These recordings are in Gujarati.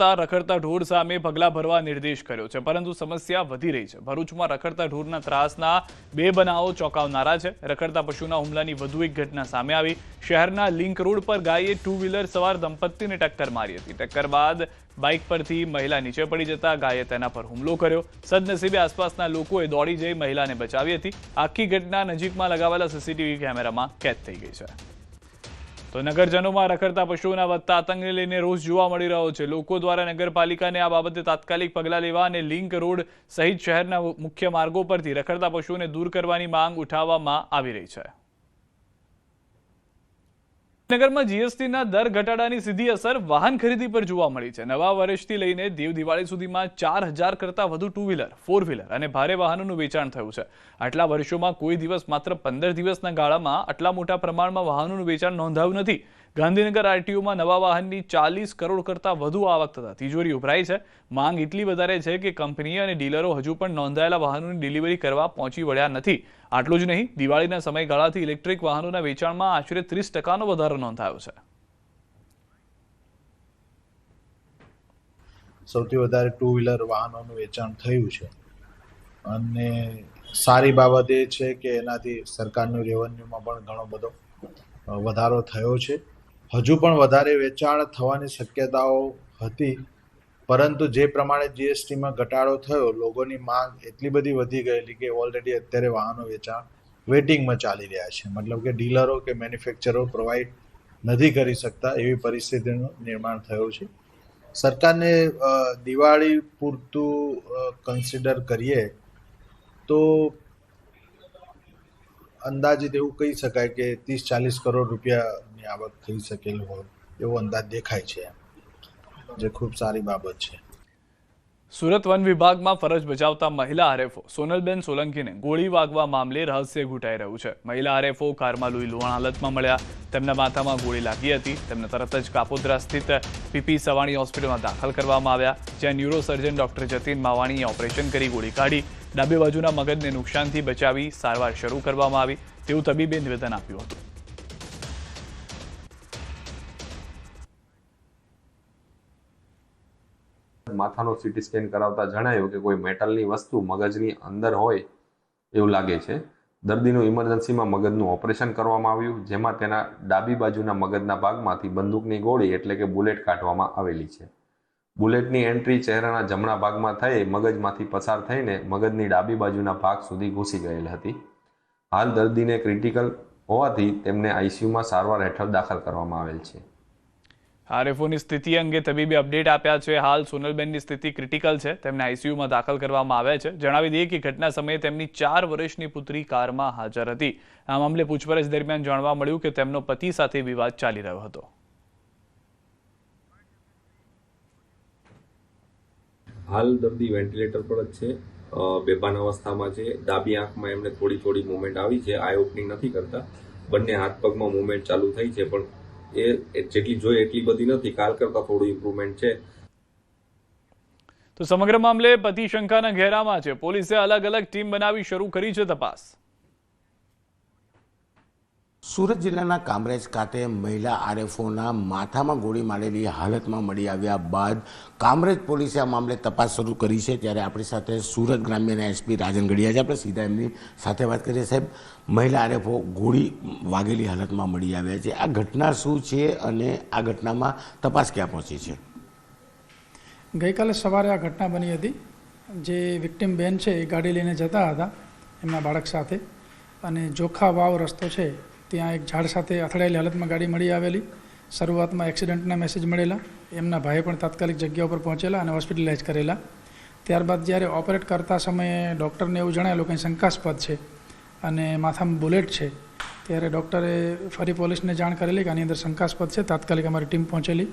વસતા રખડતા ઢોર સામે પગલાં ભરવા નિર્દેશ કર્યો છે, પરંતુ સમસ્યા વધી રહી છે। ભરૂચમાં રખડતા ઢોરના ત્રાસના 2 બનાવો ચોંકાવનારા છે। રખડતા પશુના હુમલાની વધુ એક ઘટના સામે આવી। શહેરના લિંક રોડ પર ગાયે 2 વ્હીલર સવાર દંપતીને ટક્કર મારી હતી। ટક્કર બાદ બાઇક પરથી મહિલા નીચે પડી જતા ગાયે તેના પર હુમલો કર્યો। સદનસીબે આસપાસના લોકોએ દોડી જઈ મહિલાને બચાવી હતી। આખી ઘટના નજીકમાં લગાવેલા સીસીટીવી કેમેરામાં કેદ થઈ ગઈ છે। તો નગરજનોમાં રખડતા પશુઓના વધતા આતંકને લઈને રોષ જોવા મળી રહ્યો છે। લોકો દ્વારા નગરપાલિકાને આ બાબતે તાત્કાલિક પગલાં લેવા અને લિંક રોડ સહિત શહેરના મુખ્ય માર્ગો પરથી રખડતા પશુઓને દૂર કરવાની માંગ ઉઠાવવામાં આવી રહી છે। નગરમાં જીએસટીના દર ઘટાડાની સીધી અસર વાહન ખરીદી પર જોવા મળી છે। નવા વર્ષથી લઈને દેવ દિવાળી સુધીમાં 4000 કરતાં વધુ 2 વ્હીલર, 4 વ્હીલર અને ભારે વાહનોનું વેચાણ થયું છે। આટલા વર્ષોમાં કોઈ દિવસ માત્ર 15 દિવસના ગાળામાં આટલા મોટા પ્રમાણમાં વાહનોનું વેચાણ નોંધાયું નથી। ગાંધીનગર આરટીઓમાં નવા વાહનની 40 કરોડ કરતાં વધુ આવક થતા તિજોરી ઉભરાઈ છે। માંગ એટલી વધારે છે કે કંપની અને ડીલરો હજુ પણ નોંધાયેલા વાહનોની ડિલિવરી કરવા પહોંચી વળ્યા નથી। આટલું જ નહીં, દિવાળીના સમયગાળાથી ઇલેક્ટ્રિક વાહનોના વેચાણમાં આશરે 30% વધારો નોંધાયો છે। સૌથી વધારે 2 વ્હીલર વાહનોનું વેચાણ થયું છે અને સારી બાબત એ છે કે એનાથી સરકારનું રેવન્યુમાં પણ ઘણો બધો વધારો થયો છે। હજુ પણ વધારે વેચાણ થવાની શક્યતાઓ હતી, પરંતુ જે પ્રમાણે જીએસટીમાં ઘટાડો થયો, લોકોની માંગ એટલી બધી વધી ગયેલી કે ઓલરેડી અત્યારે વાહનો વેચાણ વેટિંગમાં ચાલી રહ્યા છે। મતલબ કે ડીલરો કે મેન્યુફેક્ચરો પ્રોવાઈડ નથી કરી શકતા એવી પરિસ્થિતિનું નિર્માણ થયું છે। સરકારને દિવાળી પૂરતું કન્સિડર કરીએ તો અંદાજિત એવું કહી શકાય કે 30-40 કરોડ રૂપિયાની આવક થઈ શકેલી હોય એવો અંદાજ દેખાય છે, જે ખૂબ સારી બાબત છે। સુરત વન વિભાગમાં ફરજ બજાવતા મહિલા આરએફઓ સોનલબેન સોલંકીને ગોળી વાગવા મામલે રહસ્ય ઘૂંટાઈ રહ્યું છે। મહિલા આરએફઓ કારમાં લુણ હાલતમાં મળ્યા। તેમના માથામાં ગોળી લાગી હતી। તેમને તરત જ કાપોદ્રા સ્થિત પીપી સવાણી હોસ્પિટલમાં દાખલ કરવામાં આવ્યા, જ્યાં ન્યુરોસર્જન ડોક્ટર જતીન માવાણીએ ઓપરેશન કરી ગોળી કાઢી ડાબી બાજુના મગજને નુકસાનથી બચાવી સારવાર શરૂ કરવામાં આવી તેવું તબીબે નિવેદન આપ્યું હતું। માથાનો સીટી સ્કેન કરાવતા જણાયું કે કોઈ મેટલની વસ્તુ મગજની અંદર હોય એવું લાગે છે। દર્દીનું ઇમરજન્સીમાં મગજનું ઓપરેશન કરવામાં આવ્યું, જેમાં તેના ડાબી બાજુના મગજના ભાગમાંથી બંદૂકની ગોળી એટલે કે બુલેટ કાઢવામાં આવેલી છે। બુલેટની એન્ટ્રી ચહેરાના જમણા ભાગમાં થઈ મગજમાંથી પસાર થઈને મગજની ડાબી બાજુના ભાગ સુધી ઘૂસી ગયેલ હતી। હાલ દર્દીને ક્રિટિકલ હોવાથી તેમને આઈસીયુમાં સારવાર હેઠળ દાખલ કરવામાં આવેલ છે। આરએફઓની સ્થિતિ અંગે તબીબે અપડેટ આપ્યા છે। હાલ સોનલબેનની સ્થિતિ ક્રિટિકલ છે, તેમને આઈસીયુમાં દાખલ કરવામાં આવ્યા છે। જણાવી દઈએ કે ઘટના સમયે તેમની 4 વર્ષની પુત્રી કારમાં હાજર હતી। આ મામલે પૂછપરછ દરમિયાન જાણવા મળ્યું કે તેમનો પતિ સાથે વિવાદ ચાલી રહ્યો હતો। હાલ દર્દી વેન્ટિલેટર પર જ છે, બેભાન અવસ્થામાં છે। ડાબી આંખમાં એમને થોડી મુવમેન્ટ આવી છે, આઈ ઓપનિંગ નથી કરતા। બંને હાથ પગમાં મુવમેન્ટ ચાલુ થઈ છે, પણ એ જેટલી જોઈએ એટલી બધી નથી, કાલ કરતા થોડું ઇમ્પ્રુવમેન્ટ છે। તો સમગ્ર મામલે પતિ શંકાના ઘેરામાં છે। પોલીસે અલગ અલગ ટીમ બનાવી શરૂ કરી છે તપાસ। સુરત જિલ્લાના કામરેજ ખાતે મહિલા આરએફઓના માથામાં ગોળી મારેલી હાલતમાં મળી આવ્યા બાદ કામરેજ પોલીસે આ મામલે તપાસ શરૂ કરી છે। ત્યારે આપણી સાથે સુરત ગ્રામ્યના એસપી રાજન ગઢિયા છે, આપણે સીધા એમની સાથે વાત કરીએ। સાહેબ, મહિલા આરએફઓ ગોળી વાગેલી હાલતમાં મળી આવ્યા છે, આ ઘટના શું છે અને આ ઘટનામાં તપાસ ક્યાં પહોંચી છે? ગઈકાલે સવારે આ ઘટના બની હતી। જે વિક્ટિમ બેન છે એ ગાડી લઈને જતા હતા એમના બાળક સાથે, અને જોખા વાવ રસ્તો છે ત્યાં એક ઝાડ સાથે અથડાયેલી હાલતમાં ગાડી મળી આવેલી। શરૂઆતમાં એક્સિડન્ટના મેસેજ મળેલા, એમના ભાઈ પણ તાત્કાલિક જગ્યા ઉપર પહોંચેલા અને હોસ્પિટલાઇઝ કરેલા। ત્યારબાદ જ્યારે ઓપરેટ કરતા સમયે ડૉક્ટરને એવું જણાયેલું કે શંકાસ્પદ છે અને માથામાં બુલેટ છે, ત્યારે ડૉક્ટરે ફરી પોલીસને જાણ કરેલી કે આની અંદર શંકાસ્પદ છે। તાત્કાલિક અમારી ટીમ પહોંચેલી,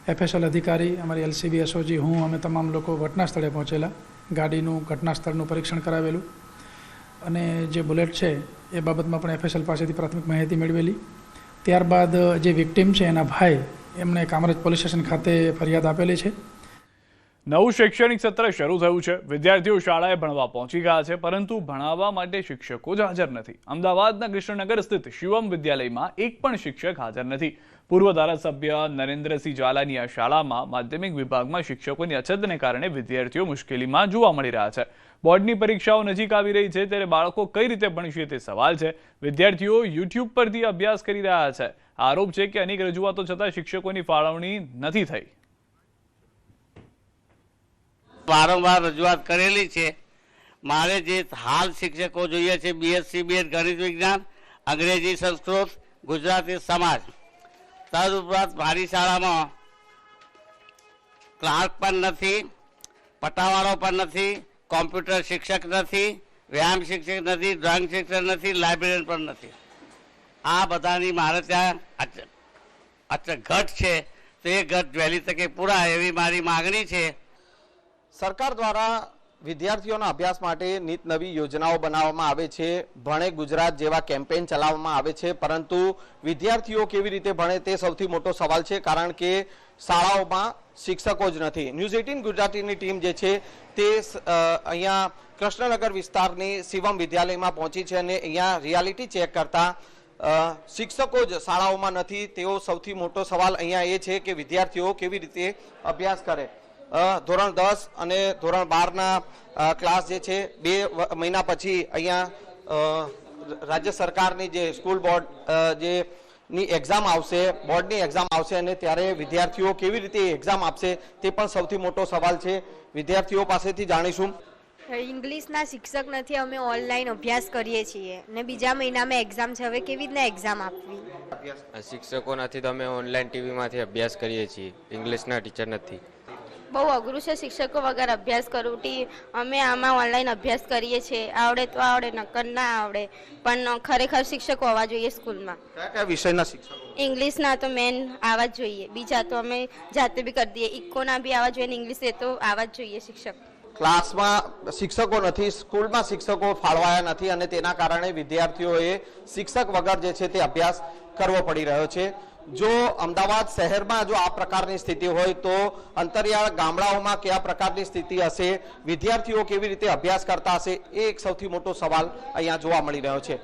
એફએસએલ અધિકારી, અમારી એલસીબી, એસઓજી, હું, અમે તમામ લોકો ઘટના સ્થળે પહોંચેલા। ગાડીનું ઘટના સ્થળનું પરીક્ષણ કરાવેલું અને જે બુલેટ છે એ બાબતમાં પણ એફએસએલ પાસેથી પ્રાથમિક માહિતી મેળવેલી। ત્યારબાદ જે વિક્ટિમ છે એના ભાઈ એમણે કામરેજ પોલીસ સ્ટેશન ખાતે ફરિયાદ આપેલી છે। નવું શૈક્ષણિક સત્ર શરૂ થયું છે। વિદ્યાર્થીઓ શાળાએ ભણવા પહોંચી ગયા છે, પરંતુ ભણાવવા માટે શિક્ષકો જ હાજર નથી। અમદાવાદના કૃષ્ણનગર સ્થિત શિવમ વિદ્યાલયમાં એક પણ શિક્ષક હાજર નથી। પૂર્વ ધારાસભ્ય નરેન્દ્રસિંહ ઝાલાની આ શાળામાં માધ્યમિક વિભાગમાં શિક્ષકોની અછતને કારણે વિદ્યાર્થીઓ મુશ્કેલીમાં જોવા મળી રહ્યા છે। બોર્ડની પરીક્ષાઓ નજીક આવી રહી છે ત્યારે બાળકો કઈ રીતે ભણશે તે સવાલ છે। વિદ્યાર્થીઓ યુટ્યુબ પરથી અભ્યાસ કરી રહ્યા છે। આરોપ છે કે અનેક રજૂઆતો છતાં શિક્ષકોની ફાળવણી નથી થઈ। વારંવાર રજૂઆત કરેલી છે। મારે જે હાલ શિક્ષકો જોઈએ છે BSc BEd ગણિત વિજ્ઞાન, અંગ્રેજી સંસ્કૃત, ગુજરાતી સમાજ, તદુપરાંત મારી શાળામાં ક્લાર્ક પણ નથી, પટાવાળો પણ નથી, કોમ્પ્યુટર શિક્ષક નથી, વ્યાયામ શિક્ષક નથી, ડ્રોઈંગ શિક્ષક નથી, લાઇબ્રેરિયન પણ નથી। આ બધાની મારે ત્યાં ઘટ છે તો એ ઘટ વહેલી તકે પૂરાય એવી મારી માગણી છે। સરકાર દ્વારા વિદ્યાર્થીઓના અભ્યાસ માટે નીત નવી યોજનાઓ બનાવવામાં આવે છે, ભણે ગુજરાત જેવા કેમ્પેઇન ચલાવવામાં આવે છે, પરંતુ વિદ્યાર્થીઓ કેવી રીતે ભણે તે સૌથી મોટો સવાલ છે, કારણ કે શાળાઓમાં શિક્ષકો જ નથી। ન્યૂઝ 18 ગુજરાતીની ટીમ જે છે તે અહીંયા કૃષ્ણનગર વિસ્તારની શિવમ વિદ્યાલયમાં પહોંચી છે અને અહીંયા રિયાલિટી ચેક કરતા શિક્ષકો જ શાળાઓમાં નથી તેવો સૌથી મોટો સવાલ અહીંયા એ છે કે વિદ્યાર્થીઓ કેવી રીતે અભ્યાસ કરે। ધોરણ 10 અને ધોરણ 12ના ક્લાસ જે છે 2 મહિના પછી અહીંયા રાજ્ય સરકારની જે સ્કૂલ બોર્ડ ની એક્ઝામ આવશે, બોર્ડની એક્ઝામ આવશે અને ત્યારે વિદ્યાર્થીઓ કેવી રીતે એક્ઝામ આપશે તે પણ સૌથી મોટો સવાલ છે। વિદ્યાર્થીઓ પાસેથી જાણીશું। ઇંગ્લિશના શિક્ષક નથી, અમે ઓનલાઈન અભ્યાસ કરીએ છીએ અને બીજા મહિનામાં એક્ઝામ છે, હવે કેવી રીતના એક્ઝામ આપવી? શિક્ષકો નથી તો અમે ઓનલાઈન ટીવીમાંથી અભ્યાસ કરીએ છીએ, ઇંગ્લિશના ટીચર નથી। બહુ અઘરું છે શિક્ષકો વગર અભ્યાસ કરવું। અમે આમાં ઓનલાઈન અભ્યાસ કરીએ છીએ, આવડે તો આવડે, નકર ના આવડે, પણ ખરેખર શિક્ષકો હોવા જોઈએ સ્કૂલમાં। કયા કયા વિષયના શિક્ષકો? ઇંગ્લિશના તો મેન આવવા જ જોઈએ, બીજા તો અમે જાતે બી કરી દઈએ, ઇકોના બી આવવા જોઈએ, ઇંગ્લિશ એ તો આવવા જ જોઈએ શિક્ષક। ક્લાસમાં શિક્ષકો નથી, સ્કૂલમાં શિક્ષકો ફાળવાયા નથી અને તેના કારણે વિદ્યાર્થીઓએ શિક્ષક વગર જે છે તે અભ્યાસ કરવો પડી રહ્યો છે। જો અમદાવાદ શહેરમાં જો આ પ્રકારની સ્થિતિ હોય તો અંતરિયાળ ગામડાઓમાં કયા પ્રકારની સ્થિતિ હશે, વિદ્યાર્થીઓ કેવી રીતે અભ્યાસ કરતા હશે, એ એક સૌથી મોટો સવાલ અહીંયા જોવા મળી રહ્યો છે।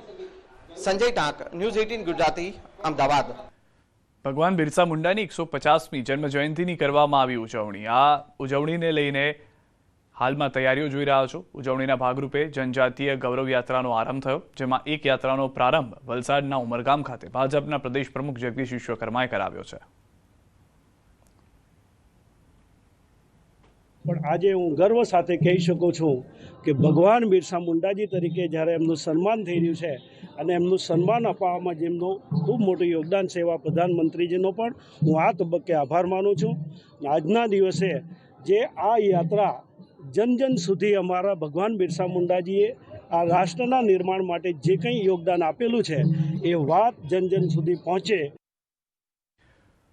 સંજય ટાંક, ન્યૂઝ 18 ગુજરાતી, અમદાવાદ। ભગવાન બિરસા મુંડાની 150મી જન્મ જયંતિની કરવામાં આવી ઉજવણી। આ ઉજવણીને લઈને હાલમાં તૈયારીઓ જોઈ રહ્યા છો। ઉજવણીના ભાગરૂપે જનજાતીય ગૌરવ યાત્રાનો આરંભ થયો, જેમાં એક યાત્રાનો પ્રારંભ વલસાડના ઉમરગામ ખાતે ભાજપના પ્રદેશ પ્રમુખ જગદીશ વિશ્વકર્માએ કરાવ્યો છે। પણ આજે હું ગર્વ સાથે કહી શકું છું કે ભગવાન બિરસા મુંડાજી તરીકે જ્યારે એમનું સન્માન થઈ રહ્યું છે અને એમનું સન્માન અપાવવામાં જેમનું ખૂબ મોટું યોગદાન છે એવા પ્રધાનમંત્રીજીનો પણ હું આ તબક્કે આભાર માનું છું। આજના દિવસે જે આ યાત્રા જન જન સુધી અમારા ભગવાન બિરસા મુંડાજીએ આ રાષ્ટ્રના નિર્માણ માટે જે કંઈ યોગદાન આપેલું છે એ વાત જન જન સુધી પહોંચે।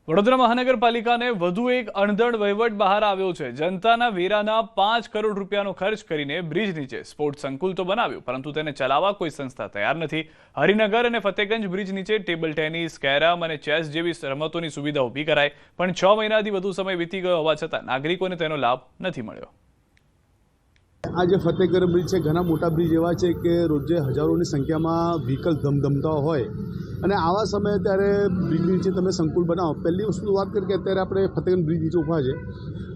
વડોદરા મહાનગરપાલિકાને વધુ એક અણધડ વહીવટ બહાર આવ્યો છે। જનતાના વેરાના 5 કરોડ રૂપિયાનો ખર્ચ કરીને બ્રિજ નીચે સ્પોર્ટ્સ સંકુલ તો બનાવ્યું, પરંતુ તેને ચલાવવા કોઈ સંસ્થા તૈયાર નથી। હરિનગર અને ફતેગંજ બ્રિજ નીચે ટેબલ ટેનિસ, કેરમ અને ચેસ જેવી રમતોની સુવિધા ઊભી કરાઈ, પણ 6 મહિનાથી વધુ સમય વીતી ગયો હોવા છતાં નાગરિકોને તેનો લાભ નથી મળ્યો। આ જે ફતેગંજ બ્રિજ છે, ઘણા મોટા બ્રિજ એવા છે કે રોજે હજારોની સંખ્યામાં વ્હીકલ ધમધમતા હોય અને આવા સમયે ત્યારે બ્રિજ નીચે તમે સંકુલ બનાવો। પહેલી વસ્તુ વાત કરીએ કે અત્યારે આપણે ફતેગંજ બ્રિજ નીચે ઊભા છે,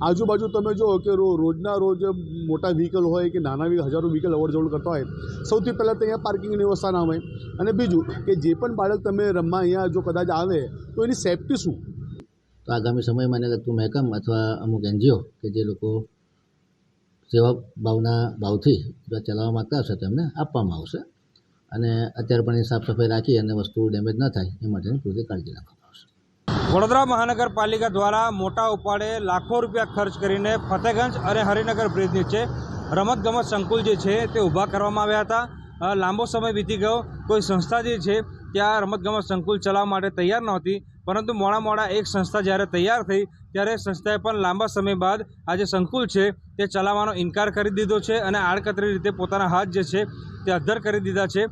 આજુબાજુ તમે જુઓ કે રોજના રોજ મોટા વ્હીકલ હોય કે નાના હજારો વ્હીકલ અવર જવર કરતા હોય। સૌથી પહેલાં તો અહીંયા પાર્કિંગની વ્યવસ્થા ના હોય અને બીજું કે જે પણ બાળક તમે રમવા અહીંયા જો કદાચ આવે તો એની સેફટી શું? તો આગામી સમયમાં એને લગતું મહેકમ અથવા અમુક NGO કે જે લોકો સેવા ભાવથી જો ચલાવવા માગતા હશે તેમને આપવામાં આવશે અને અત્યારે પણ એ સાફ સફાઈ રાખી અને વસ્તુ ડેમેજ ન થાય એ માટેની પૂરતી કાળજી રાખવામાં આવશે। વડોદરા મહાનગરપાલિકા દ્વારા મોટા ઉપાડે લાખો રૂપિયા ખર્ચ કરીને ફતેગંજ અને હરિનગર બ્રિજ નીચે રમતગમત સંકુલ જે છે તે ઊભા કરવામાં આવ્યા હતા। લાંબો સમય વીતી ગયો, કોઈ સંસ્થા જે છે ત્યાં રમતગમત સંકુલ ચલાવવા માટે તૈયાર નહોતી, પરંતુ મોડા એક સંસ્થા જ્યારે તૈયાર થઈ ત્યારે સંસ્થાએ પણ લાંબા સમય બાદ આ જે સંકુલ છે તે ચલાવવાનો ઇનકાર કરી દીધો છે અને આડકતરી રીતે પોતાના હાથ જે છે તે અદ્ધર કરી દીધા છે।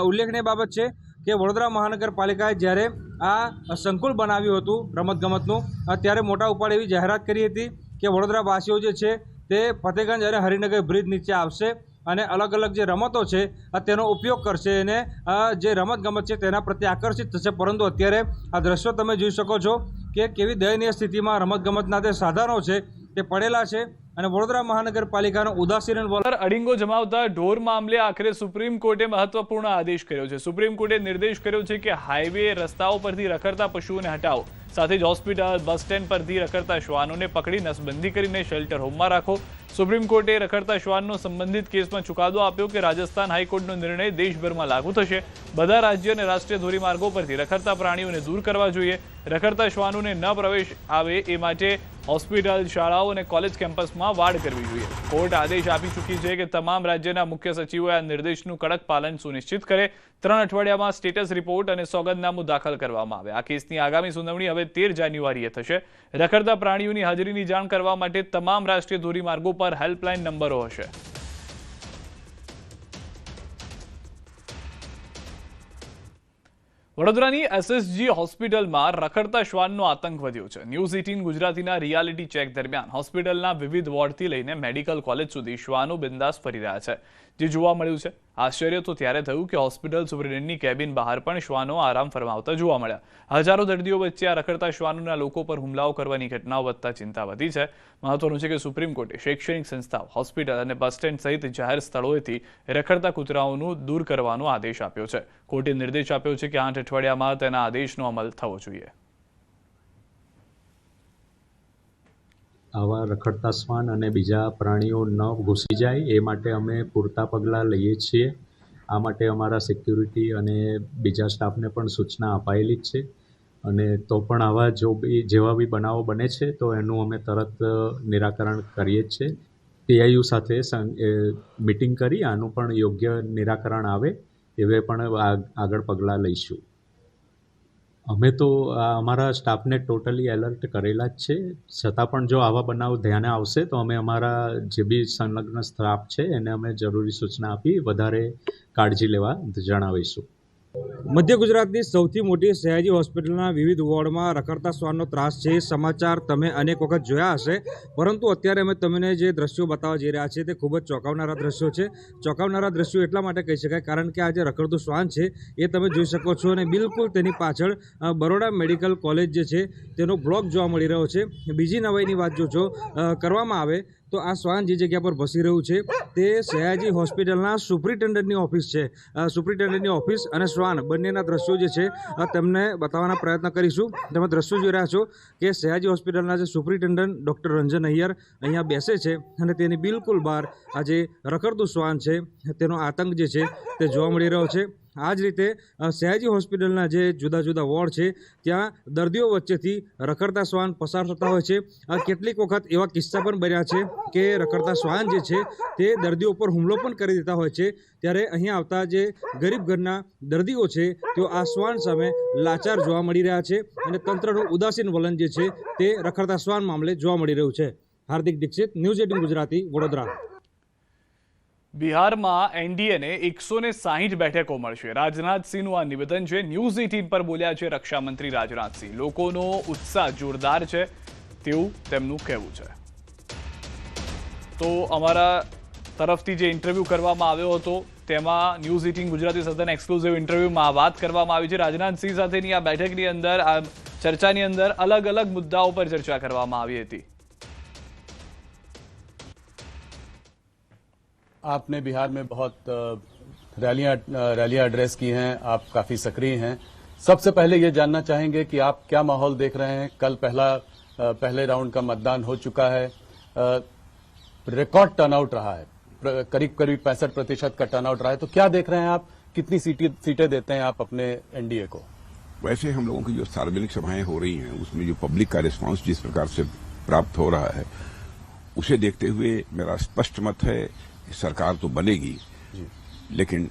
ઉલ્લેખનીય બાબત છે કે વડોદરા મહાનગરપાલિકાએ જ્યારે આ સંકુલ બનાવ્યું હતું રમતગમતનું, ત્યારે મોટા ઉપાડે એવી જાહેરાત કરી હતી કે વડોદરાવાસીઓ જે છે તે ફતેગંજ અને હરિનગર બ્રિજ નીચે આવશે અને અલગ અલગ જે રમતો છે તેનો ઉપયોગ કરશે અને જે રમતગમત છે તેના પ્રત્યે આકર્ષિત થશે. પરંતુ અત્યારે આ દ્રશ્યો તમે જોઈ શકો છો કે કેવી દયનીય સ્થિતિમાં રમતગમતના જે સાધનો છે તે પડેલા છે અને વડોદરા મહાનગરપાલિકાનો ઉદાસીન અડીંગો જમાવતા ઢોર મામલે આખરે સુપ્રીમ કોર્ટે મહત્વપૂર્ણ આદેશ કર્યો છે. સુપ્રીમ કોર્ટે નિર્દેશ કર્યો છે કે હાઈવે રસ્તાઓ પરથી રખડતા પશુઓને હટાવો, સાથે જ હોસ્પિટલ, બસ સ્ટેન્ડ પરથી રખડતા શ્વાનોને પકડી નસબંધી કરીને શેલ્ટર હોમમાં રાખો. સુપ્રીમ કોર્ટે રખડતા શ્વાનનો સંબંધિત કેસમાં ચુકાદો આપ્યો કે રાજસ્થાન હાઈકોર્ટનો નિર્ણય દેશભરમાં લાગુ થશે. બધા રાજ્ય અને રાષ્ટ્રીય ધોરીમાર્ગો પરથી રખડતા પ્રાણીઓને દૂર કરવા જોઈએ. રખડતા શ્વાનોને ન પ્રવેશ આવે એ માટે હોસ્પિટલ, શાળાઓ અને કોલેજ કેમ્પસમાં વાડ કરવી જોઈએ. કોર્ટ આદેશ આપી ચૂકી છે કે તમામ રાજ્યના મુખ્ય સચિવોએ આ નિર્દેશનું કડક પાલન સુનિશ્ચિત કરે. 3 અઠવાડિયામાં સ્ટેટસ રિપોર્ટ અને સોગંદનામું દાખલ કરવામાં આવે. આ કેસની આગામી સુનાવણી હવે 13 જાન્યુઆરીએ થશે. રખડતા પ્રાણીઓની હાજરીની જાણ કરવા માટે તમામ રાષ્ટ્રીય ધોરીમાર્ગો પર હેલ્પલાઇન નંબરો હશે. વડોદરાની એસએસજી હોસ્પિટલમાં રખડતા શ્વાનનો આતંક વધ્યો છે. ન્યૂઝ 18 ગુજરાતીના રિયાલિટી ચેક દરમિયાન હોસ્પિટલના વિવિધ વોર્ડથી લઈને મેડિકલ કોલેજ સુધી શ્વાનો બિંદાસ ફરી રહ્યા છે, જે જોવા મળ્યું છે. આશ્ચર્ય તો ત્યારે થયું કે હોસ્પિટલ સુપ્રિન્ટેન્ડન્ટની કેબિન બહાર પણ શ્વાનો આરામ ફરમાવતા જોવા મળ્યા. હજારો દર્દીઓ વચ્ચે આ રખડતા શ્વાનોના લોકો પર હુમલાઓ કરવાની ઘટનાઓ વધતા ચિંતા વધી છે. મહત્વનું છે કે સુપ્રીમ કોર્ટે શૈક્ષણિક સંસ્થાઓ, હોસ્પિટલ અને બસ સ્ટેન્ડ સહિત જાહેર સ્થળોએથી રખડતા કૂતરાઓનું દૂર કરવાનો આદેશ આપ્યો છે. કોર્ટે નિર્દેશ આપ્યો છે કે 8 અઠવાડિયામાં તેના આદેશનો અમલ થવો જોઈએ. આવા રખડતા શ્વાન અને બીજા પ્રાણીઓ ન ઘૂસી જાય એ માટે અમે પૂરતા પગલાં લઈએ છીએ. આ માટે અમારા સિક્યુરિટી અને બીજા સ્ટાફને પણ સૂચના અપાયેલી જ છે. અને તો પણ આવા જેવા બી બનાવો બને છે તો એનું અમે તરત નિરાકરણ કરીએ જ છે. પીઆઈયુ સાથે મિટિંગ કરી આનું પણ યોગ્ય નિરાકરણ આવે એવે પણ આગળ પગલાં લઈશું. અમે તો અમારા સ્ટાફને ટોટલી એલર્ટ કરેલા જ છે. છતાં પણ જો આવા બનાવ ધ્યાને આવશે તો અમે અમારા જે બી સંલગ્ન સ્ટાફ છે એને અમે જરૂરી સૂચના આપી વધારે કાળજી લેવા જણાવીશું. મધ્ય ગુજરાતની સૌથી મોટી સયાજી હોસ્પિટલના વિવિધ વોર્ડમાં રખડતા શ્વાનનો ત્રાસ છે. સમાચાર તમે અનેક વખત જોયા હશે, પરંતુ અત્યારે અમે તમને જે દ્રશ્યો બતાવવા જઈ રહ્યા છીએ તે ખૂબ જ ચોંકાવનારા દ્રશ્યો છે. ચોંકાવનારા દ્રશ્યો એટલા માટે કહી શકાય કારણ કે આ જે રખડતું શ્વાન છે એ તમે જોઈ શકો છો અને બિલકુલ તેની પાછળ બરોડા મેડિકલ કોલેજ જે છે તેનો બ્લોક જોવા મળી રહ્યો છે. બીજી નવાઈની વાત જો કરવામાં આવે તો આ શ્વાન જે જગ્યા પર ભસી રહ્યું છે તે સયાજી હોસ્પિટલના સુપ્રિન્ટેન્ડન્ટની ઓફિસ છે. સુપ્રિન્ટેન્ડન્ટની ઓફિસ અને શ્વાન બંનેના દ્રશ્યો જે છે તેમને બતાવવાના પ્રયત્ન કરીશું. તમે દ્રશ્યો જોઈ રહ્યા છો કે સયાજી હોસ્પિટલના જે સુપ્રિન્ટેન્ડન્ટ ડૉક્ટર રંજન અય્યર અહીંયા બેસે છે અને તેની બિલકુલ બહાર આ જે રખડતું શ્વાન છે તેનો આતંક જે છે તે જોવા મળી રહ્યો છે. આ જ રીતે સયાજી હોસ્પિટલના જે જુદા જુદા વોર્ડ છે ત્યાં દર્દીઓ વચ્ચેથી રખડતા શ્વાન પસાર થતા હોય છે. કેટલીક વખત એવા કિસ્સા પણ બન્યા છે કે રખડતા શ્વાન જે છે તે દર્દીઓ પર હુમલો પણ કરી દેતા હોય છે. ત્યારે અહીંયા આવતા જે ગરીબ ઘરના દર્દીઓ છે તેઓ આ શ્વાન સામે લાચાર જોવા મળી રહ્યા છે અને તંત્રનું ઉદાસીન વલણ જે છે તે રખડતા શ્વાન મામલે જોવા મળી રહ્યું છે. હાર્દિક દીક્ષિત, ન્યૂઝ 18 ગુજરાતી, વડોદરા. બિહારમાં એનડીએને 160 બેઠકો મળશે. રાજનાથસિંહનું આ નિવેદન છે. ન્યૂઝ 18 પર બોલ્યા છે રક્ષામંત્રી રાજનાથસિંહ. લોકોનો ઉત્સાહ જોરદાર છે તેવું તેમનું કહેવું છે. તો અમારા તરફથી જે ઇન્ટરવ્યૂ કરવામાં આવ્યો હતો તેમાં ન્યૂઝ 18 ગુજરાતી સાથેના એક્સક્લુઝિવ ઇન્ટરવ્યૂમાં વાત કરવામાં આવી છે. રાજનાથસિંહ સાથેની આ બેઠકની અંદર, આ ચર્ચાની અંદર અલગ અલગ મુદ્દાઓ પર ચર્ચા કરવામાં આવી હતી. आपने बिहार में बहुत रैलियां एड्रेस की हैं, आप काफी सक्रिय हैं. सबसे पहले ये जानना चाहेंगे कि आप क्या माहौल देख रहे हैं. कल पहले राउंड का मतदान हो चुका है, रिकॉर्ड टर्नआउट रहा है, करीब 65% का टर्नआउट रहा है. तो क्या देख रहे हैं आप, कितनी सीटें देते हैं आप अपने एनडीए को? वैसे हम लोगों की जो सार्वजनिक सभाएं हो रही हैं उसमें जो पब्लिक का रिस्पांस जिस प्रकार से प्राप्त हो रहा है उसे देखते हुए मेरा स्पष्ट मत है सरकार तो बनेगी, लेकिन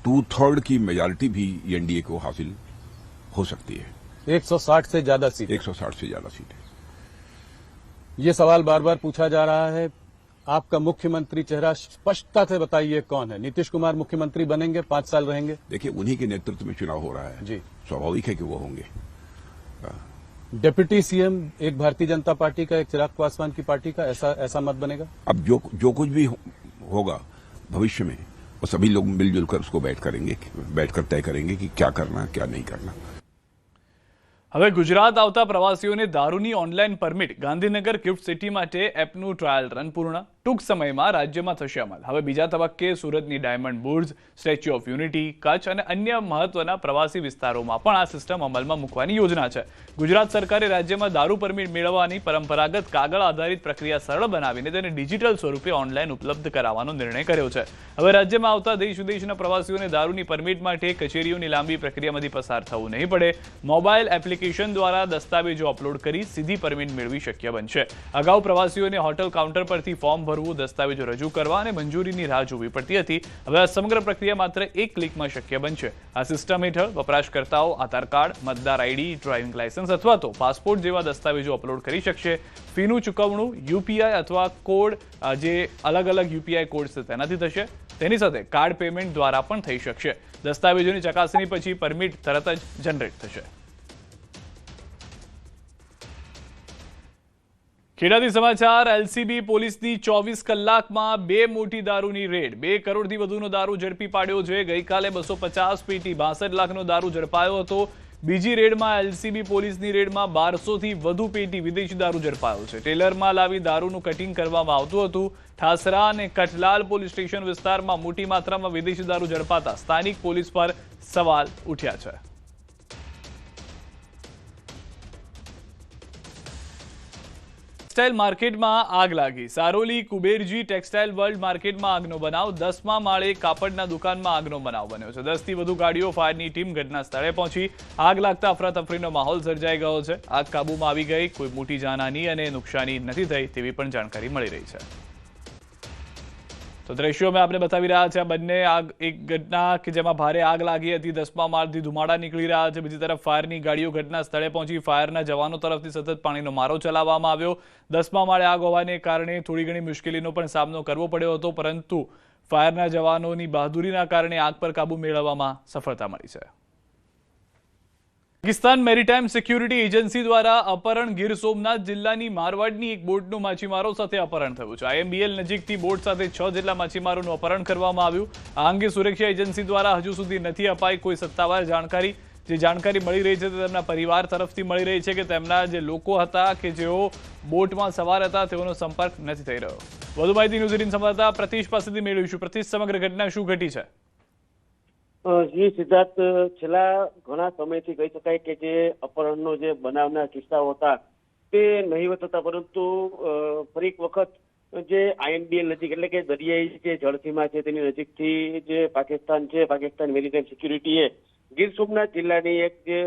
2/3 की मेजॉरिटी भी एनडीए को हासिल हो सकती है. 160 से ज्यादा सीट. 160 से ज्यादा सीटें. ये सवाल बार बार पूछा जा रहा है. आपका मुख्यमंत्री चेहरा स्पष्टता से बताइए कौन है. नीतीश कुमार मुख्यमंत्री बनेंगे, 5 साल रहेंगे? देखिए, उन्हीं के नेतृत्व में चुनाव हो रहा है जी, स्वाभाविक है कि वो होंगे. डिप्टी सीएम एक भारतीय जनता पार्टी का, एक चिराग पासवान की पार्टी का, ऐसा मत बनेगा? अब जो कुछ भी होगा भविष्य में वो सभी लोग मिलजुल कर उसको बैठकर तय करेंगे कि क्या करना क्या नहीं करना। હવે ગુજરાત આવતા પ્રવાસીઓને દારૂની online permit Gandhinagar gift city માટે એપનું ટ્રાયલ રન પૂર્ણ ટૂંક સમયમાં રાજ્યમાં થશે અમલ। હવે બીજા તબક્કે સુરતની diamond Burj, statue of unity, Kutch અને અન્ય મહત્વના પ્રવાસી વિસ્તારોમાં પણ આ સિસ્ટમ અમલમાં મૂકવાની યોજના છે। ગુજરાત સરકારે રાજ્યમાં દારૂ પરમિટ મેળવવાની પરંપરાગત કાગળ આધારિત પ્રક્રિયા સરળ બનાવીને તેને ડિજિટલ સ્વરૂપે ઓનલાઈન ઉપલબ્ધ કરાવવાનો નિર્ણય કર્યો છે। હવે રાજ્યમાં આવતા દેશ વિદેશના પ્રવાસીઓને દારૂની પરમિટ માટે કચેરીઓની લાંબી પ્રક્રિયામાંથી પસાર થવું નહીં પડે। મોબાઈલ એપ્લિકેશન દ્વારા દસ્તાવેજો અપલોડ કરી સીધી પરમિટ મેળવી શક્ય બનશે। અગાઉ પ્રવાસીઓને હોટલ કાઉન્ટર પરથી ફોર્મ ભરવું, દસ્તાવેજો રજૂ કરવા અને મંજૂરીની રાહ જોવી પડતી હતી। હવે આ સમગ્ર પ્રક્રિયા માત્ર એક ક્લિકમાં શક્ય બનશે। આ સિસ્ટમ હેઠળ વપરાશકર્તાઓ આધાર કાર્ડ, મતદાર આઈડી, ડ્રાઇવિંગ લાયસન્સ અથવા તો પાસપોર્ટ જેવા દસ્તાવેજો અપલોડ કરી શકશે। ફીનું ચૂકવણું યુપીઆઈ અથવા કોડ જે અલગ અલગ યુપીઆઈ કોડ છે તેનાથી થશે। તેની સાથે કાર્ડ પેમેન્ટ દ્વારા પણ થઈ શકશે। દસ્તાવેજોની ચકાસણી પછી પરમિટ તરત જ જનરેટ થશે। ખેડાથી સમાચાર। એલસીબી પોલીસની 24 કલાકમાં 2 મોટી દારૂની રેડ। 2 કરોડથી વધુનો દારૂ ઝડપી પાડ્યો છે। ગઈકાલે 250 પેટી 62 લાખનો દારૂ ઝડપાયો હતો। બીજી રેડમાં એલસીબી પોલીસની રેડમાં 1200થી વધુ પેટી વિદેશી દારૂ ઝડપાયો છે। ટેલરમાં લાવી દારૂનું કટિંગ કરવામાં આવતું હતું। ઠાસરા અને કઠલાલ પોલીસ સ્ટેશન વિસ્તારમાં મોટી માત્રામાં વિદેશી દારૂ ઝડપાતા સ્થાનિક પોલીસ પર સવાલ ઉઠ્યા છે। ટેક્સટાઇલ માર્કેટમાં આગ લાગી। સારોલી કુબેરજી ટેક્સટાઇલ વર્લ્ડ માર્કેટમાં આગનો બનાવ। 10મા માળે કાપડના દુકાનમાં આગનો બનાવ બન્યો છે। 10થી વધુ ગાડીઓ ફાયરની ટીમ ઘટના સ્થળે પહોંચી। આગ લાગતા અફરાતફરીનો માહોલ સર્જાઈ ગયો છે। આગ કાબૂમાં આવી ગઈ। કોઈ મોટી જાનહાની અને નુકસાની નથી થઈ તેવી પણ જાણકારી મળી રહી છે। તો દ્રશ્યો મેં આપને બતાવી રહ્યા છે। આ બંને આગ એક ઘટના કે જેમાં ભારે આગ લાગી હતી। 10મા માળથી ધુમાડા નીકળી રહ્યા છે। બીજી તરફ ફાયરની ગાડીઓ ઘટના સ્થળે પહોંચી ફાયરના જવાનો તરફથી સતત પાણીનો મારો ચલાવવામાં આવ્યો। 10મા માળે આગ હોવાને કારણે થોડી ઘણી મુશ્કેલીનો પણ સામનો કરવો પડ્યો હતો, પરંતુ ફાયરના જવાનોની બહાદુરીના કારણે આગ પર કાબુ મેળવવામાં સફળતા મળી છે। પાકિસ્તાન મેરીટાઈમ સિક્યુરિટી એજન્સી દ્વારા અપહરણ। ગીર સોમનાથ જિલ્લાની મારવાડની એક બોટનું માછીમારો સાથે અપહરણ થયું છે। IMBL નજીકથી બોટ સાથે 6 જેટલા માછીમારોનું અપહરણ કરવામાં આવ્યું। આ અંગે સુરક્ષા એજન્સી દ્વારા હજુ સુધી નથી અપાઈ કોઈ સત્તાવાર જાણકારી। જે જાણકારી મળી રહી છે તે તેમના પરિવાર તરફથી મળી રહી છે કે તેમના જે લોકો હતા કે જેઓ બોટમાં સવાર હતા તેઓનો સંપર્ક નથી થઈ રહ્યો। વધુ માહિતી ન્યૂઝ 18 સંવાદદાતા પ્રતિશ પાસેથી મેળવીશું। પ્રતિશ, સમગ્ર ઘટના શું ઘટી છે? જી સિદ્ધાર્થ, છેલ્લા ઘણા સમયથી કહી શકાય કે જે અપહરણનો જે બનાવના કિસ્સાઓ હતા તે નહીવત હતા, પરંતુ ફરી એક વખત જે IMBL નજીક એટલે કે દરિયાઈ જે જળસીમા છે તેની નજીકથી જે પાકિસ્તાન છે, પાકિસ્તાન મેરીટાઈમ સિક્યુરિટીએ ગીર સોમનાથ જિલ્લાની એક જે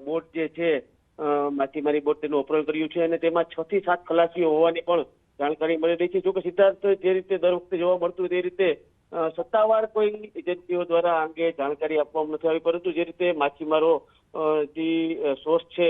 બોટ જે છે માછીમારી બોટ તેનું અપહરણ કર્યું છે અને તેમાં 6 થી 7 ખલાસીઓ હોવાની પણ જાણકારી મળી રહી છે। જોકે સિદ્ધાર્થ, જે રીતે દર વખતે જોવા મળતું તે રીતે સત્તાવાર કોઈ એજન્સીઓ દ્વારા આ અંગે જાણકારી આપવામાં નથી આવી, પરંતુ જે રીતે માછીમારો જે સોર્સ છે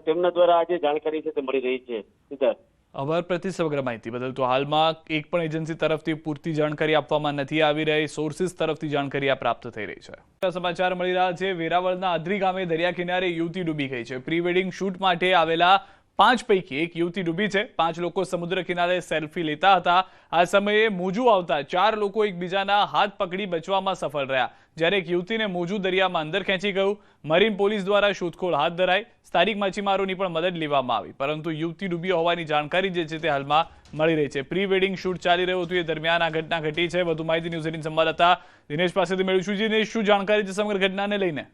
તેમના દ્વારા આ જે જાણકારી છે તે મળી રહી છે। સિદ્ધાર્થ, આભાર પ્રતિશ સમગ્ર માહિતી બદલ। તો હાલમાં એક પણ એજન્સી તરફથી પૂરતી જાણકારી આપવામાં નથી આવી રહી। સોર્સિસ તરફથી જાણકારી આ પ્રાપ્ત થઈ રહી છે। સમાચાર મળી રહ્યા છે। વેરાવળના આદરી ગામે દરિયા કિનારે યુવતી ડૂબી ગઈ છે। પ્રી વેડિંગ શૂટ માટે આવેલા 5 પૈકી એક યુવતી ડૂબી છે। 5 લોકો સમુદ્ર કિનારે સેલ્ફી લેતા હતા। આ સમયે મોજું આવતા 4 લોકો એકબીજાના હાથ પકડી બચવામાં સફળ રહ્યા, જ્યારે એક યુવતીને મોજું દરિયામાં અંદર ખેંચી ગયું। મરીન પોલીસ દ્વારા શોધખોળ હાથ ધરાઈ। સ્થાનિક માછીમારોની પણ મદદ લેવામાં આવી, પરંતુ યુવતી ડૂબી હોવાની જાણકારી જે છે તે હાલમાં મળી રહી છે। પ્રી વેડિંગ શૂટ ચાલી રહ્યું હતું એ દરમિયાન આ ઘટના ઘટી છે। વધુ માહિતી ન્યૂઝ 18 સંવાદદાતા દિનેશ પાસેથી મેળવીશું। દિનેશ, શું જાણકારી છે સમગ્ર ઘટનાને લઈને?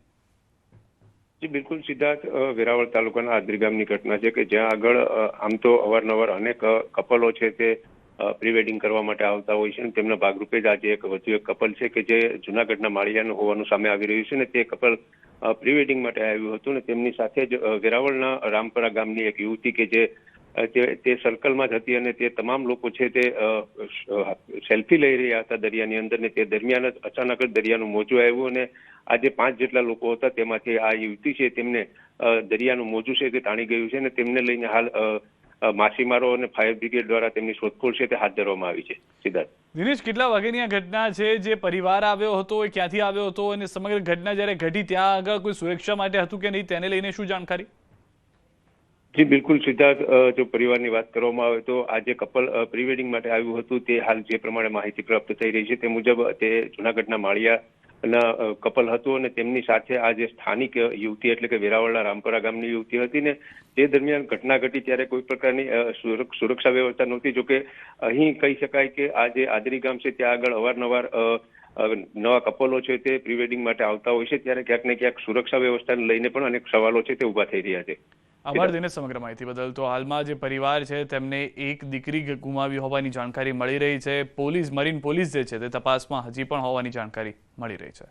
જી બિલકુલ સિદ્ધાર્થ, વેરાવળ તાલુકાના આદરી ગામની ઘટના છે કે જ્યાં આગળ આમ તો અવારનવાર અનેક કપલો છે તે પ્રી વેડિંગ કરવા માટે આવતા હોય છે અને તેમના ભાગરૂપે જ આજે એક વધુ એક કપલ છે કે જે જૂનાગઢના માળિયાનું હોવાનું સામે આવી રહ્યું છે અને તે કપલ પ્રી વેડિંગ માટે આવ્યું હતું અને તેમની સાથે જ વેરાવળના રામપરા ગામની એક યુવતી કે જે તે સર્કલમાં જ હતી અને તે તમામ લોકો છે તે સેલ્ફી લઈ રહ્યા હતા દરિયાની અંદર ને તે દરમિયાન જ અચાનક જ દરિયાનું મોજું આવ્યું અને આજે 5 જેટલા લોકો હતા તેમાંથી આ યુવતી છે તેમને દરિયાનું મોજું છે તે તાણી ગયું છે અને તેમને લઈને હાલ માછીમારો અને ફાયર બ્રિગેડ દ્વારા તેમની શોધખોળ છે તે હાથ ધરવામાં આવી છે। સિદ્ધાર્થ, દિનેશ, કેટલા વાગ્યાની આ ઘટના છે? જે પરિવાર આવ્યો હતો એ ક્યાંથી આવ્યો હતો અને સમગ્ર ઘટના જ્યારે ઘટી ત્યાં આગળ કોઈ સુરક્ષા માટે હતું કે નહીં તેને લઈને શું જાણકારી? જી બિલકુલ સિદ્ધાર્થ, જો પરિવારની વાત કરવામાં આવે તો આ જે કપલ પ્રી વેડિંગ માટે આવ્યું હતું તે હાલ જે પ્રમાણે માહિતી પ્રાપ્ત થઈ રહી છે તે મુજબ તે જૂનાગઢના માળિયાના કપલ હતું અને તેમની સાથે આ જે સ્થાનિક યુવતી એટલે કે વેરાવળના રામપરા ગામની યુવતી હતી ને તે દરમિયાન ઘટના ઘટી ત્યારે કોઈ પ્રકારની સુરક્ષા વ્યવસ્થા નહોતી. જોકે અહીં કહી શકાય કે આ જે આદરી ગામ છે ત્યાં આગળ અવારનવાર નવા કપલો છે તે પ્રી વેડિંગ માટે આવતા હોય છે, ત્યારે ક્યાંક ને ક્યાંક સુરક્ષા વ્યવસ્થાને લઈને પણ અનેક સવાલો છે તે ઉભા થઈ રહ્યા છે. આભાર દિનેશ સમગ્ર માહિતી બદલ. તો હાલમાં જે પરિવાર છે તેમને એક દીકરી ગુમાવી હોવાની જાણકારી મળી રહી છે. મરીન પોલીસ જે છે તે તપાસમાં હજી પણ હોવાની જાણકારી મળી રહી છે.